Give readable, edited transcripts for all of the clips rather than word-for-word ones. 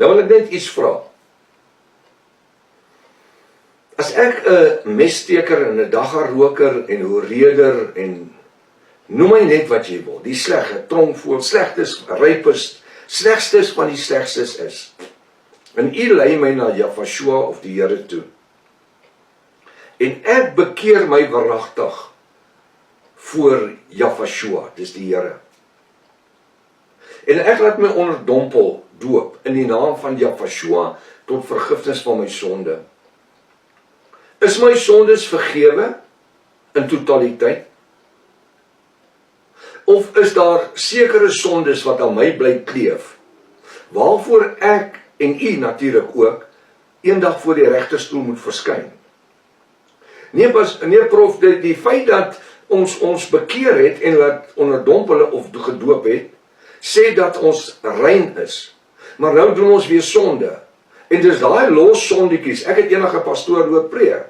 Nou wil ek net iets vra. As ek 'n messteker en 'n daggaroker en 'n horeerder en noem my net wat jy wil, die slegte, tronkvoël, slegtes, rapist, slegstes van die slegstes is. En u lei my na Jafashua of die Here toe. En ek bekeer my waaragtig voor Jafashua, dis die Here. En ek laat my onderdompel doop in die naam van Jafashua tot vergifnis van my sonde. Is my sondes vergewe in totaliteit? Of is daar sekere sondes wat aan my bly kleef, waarvoor ek en u natuurlik ook eendag voor die regterstoel moet verskyn? Nee prof, die feit dat ons bekeer het en laat onderdompel of gedoop het, sê dat ons rein is. Maar nou doen ons weer sonde. En dis daai los sondetjies, ek het enige pastoor hoor preek.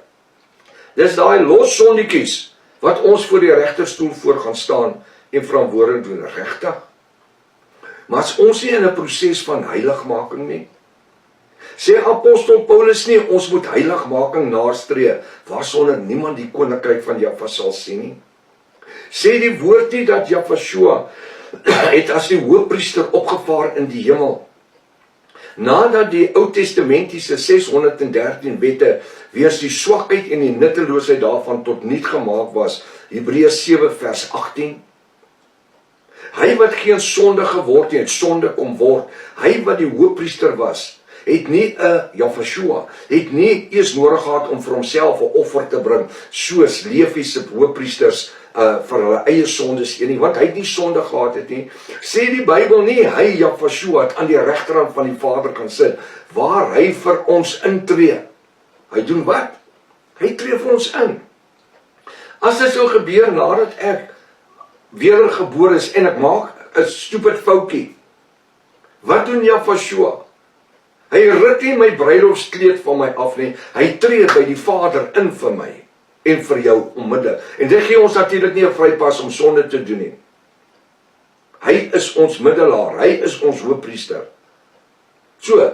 Dis daai los sondetjies wat ons voor die regterstoel voor gaan staan en verantwoording doen, regtig. Maar as ons nie in 'n proses van heiligmaking nie, sê apostel Paulus nie, ons moet heiligmaking nastreef, waarsonder niemand die koninkryk van Jahwe sal sien nie. Sê die woord nie dat Jafashua het as die hoëpriester opgevaar in die hemel, nadat die Ou Testamentiese 613 wette weens die swakheid en die nutteloosheid daarvan tot niet gemaak was, Hebreërs 7 vers 18. Hy wat geen sonde geword het, sonde kom word, hy wat die hoëpriester was, het nie Jafashua, het nie eers nodig gehad om vir homself 'n offer te bring, soos Levi se hoëpriesters vir hulle eie sondes nie, want hy het nie sonde gehad het nie. Sê die Bybel nie, hy Jafashua het aan die regterhand van die Vader kan sit, waar hy vir ons intree. Hy doen wat? Hy tree vir ons in. As dit sou gebeur nadat ek wedergebore is en ek maak 'n stupid foutjie, wat doen Jafashua? Hy ruk nie my bruilofskleed van my af nie, hy tree by die Vader in vir my en vir jou onmiddellik. En dit gee ons natuurlik nie 'n vrypas om sonde te doen nie. Hy is ons middelaar, hy is ons hoëpriester. So,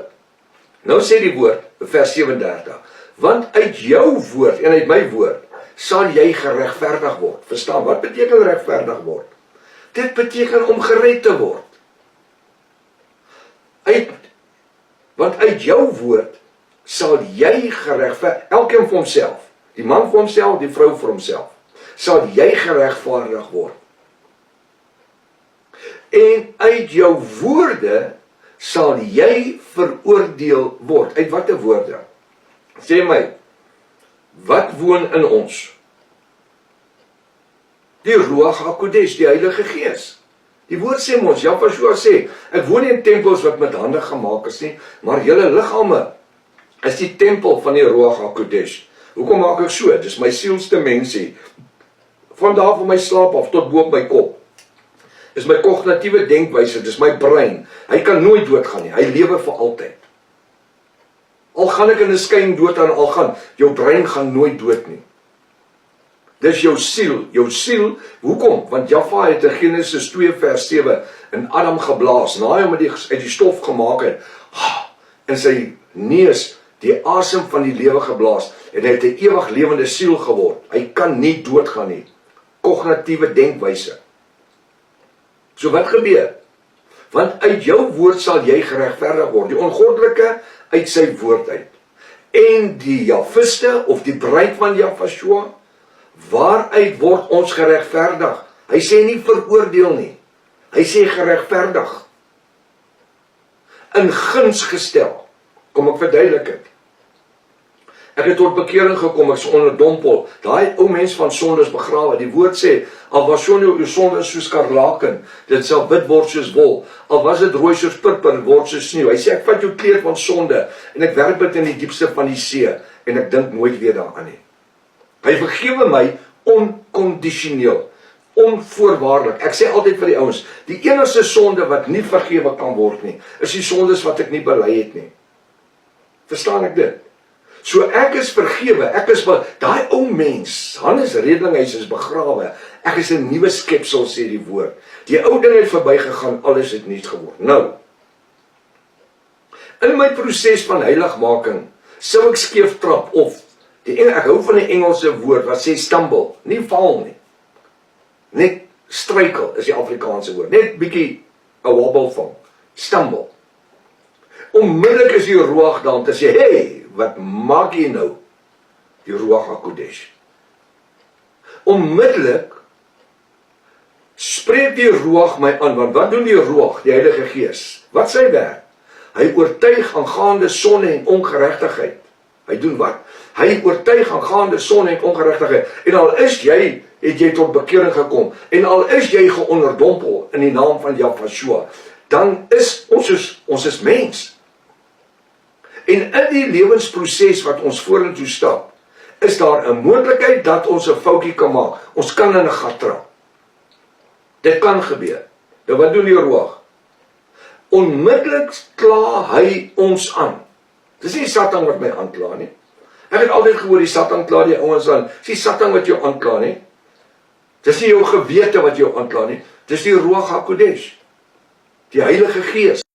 nou sê die woord, vers 37, want uit jou woord en uit my woord sal jy geregverdig word. Verstaan, wat beteken regverdig word? Dit beteken om gered te word. Want uit jou woord sal jy geregverdig, elkeen vir homself, die man vir homself, die vrou vir homself, sal jy geregverdig word. En uit jou woorde sal jy veroordeel word. Uit watter woorde? Sê my, wat woon in ons? Die Ruach HaKodesh, die Heilige Gees. Die woord sê ons, Jafashua sê, ek woon nie in tempels wat met hande gemaak is nie, maar julle liggame is die tempel van die Ruach HaKodesh. Hoekom maak ek so? Dis my sielsdimensie. Van daar van my slaap af tot bo op my kop. Dis my kognitiewe denkwyse, dis my brein. Hy kan nooit doodgaan nie, hy lewe vir altyd. Al gaan ek in 'n skyn dood aan, al gaan, jou brein gaan nooit dood nie. Dis jou siel, hoekom? Want Jahwe het in Genesis 2 vers 7 in Adam geblaas, na hy hom uit die stof gemaak het, in sy neus die asem van die lewe geblaas, en hy het 'n ewig lewende siel geword. Hy kan nie doodgaan nie. Kognitiewe denkwyse. So wat gebeur? Want uit jou woord sal jy geregverdig word, die ongoddelike uit sy woord uit. En die Jafiste, of die bruid van Jafashua, waaruit word ons geregverdig? Hy sê nie veroordeel nie, hy sê geregverdig. In guns gestel. Kom ek verduidelik dit. Ek het tot bekering gekom, ek is onderdompel. Daai ou mens van sondes begrawe. Die woord sê, al was jou sondes soos skarlaken, dit sal wit word soos wol. Al was dit rooi soos purper, word soos sneeu. Hy sê, ek vat jou kleed van sonde en ek werp dit in die diepste van die see en ek dink nooit weer daaraan nie. Hy vergewe my onkondisioneel, onvoorwaardelik. Ek sê altyd vir die ouens, die enigste sonde wat nie vergewe kan word nie, is die sondes wat ek nie bely het nie. Verstaan ek dit? So ek is vergewe, daai ou mens, Hannes Redlinghuis is begrawe, ek is 'n nuwe skepsel, sê die woord. Die ou ding het verbygegaan, alles het nuut geword. Nou, In my proses van heiligmaking sou ek skeef trap of ek hou van die Engelse woord wat sê stumble, nie val nie. Net struikel is die Afrikaanse woord, net bietjie 'n wobble van, stumble. Onmiddellik is die Ruach daar om te sê, hey, wat maak jy nou? Die Ruach HaKodesh. Onmiddellik spreek die Ruach my aan, want wat doen die Ruach, die Heilige Gees? Wat sy werk? Hy oortuig aangaande sonde en ongeregtigheid. Hy doen wat? Hy oortuig aangaande sonde en ongeregtigheid. En al is jy, het jy tot bekering gekom, en al is jy geonderdompel in die naam van Yahshua, dan is ons is mens. En in die lewensproses wat ons vorentoe stap, is daar 'n moontlikheid dat ons 'n foutjie kan maak. Ons kan in 'n gat trap. Dit kan gebeur. Nou wat doen die Ruach? Onmiddellik kla hy ons aan. Dis nie Satan wat my aankla nie. Ek het altyd gehoor die Satan kla die ouens aan. Dis nie Satan wat jou aankla nie. Dis nie jou gewete wat jou aankla nie. Dis die Ruach HaKodesh. Die Heilige Gees.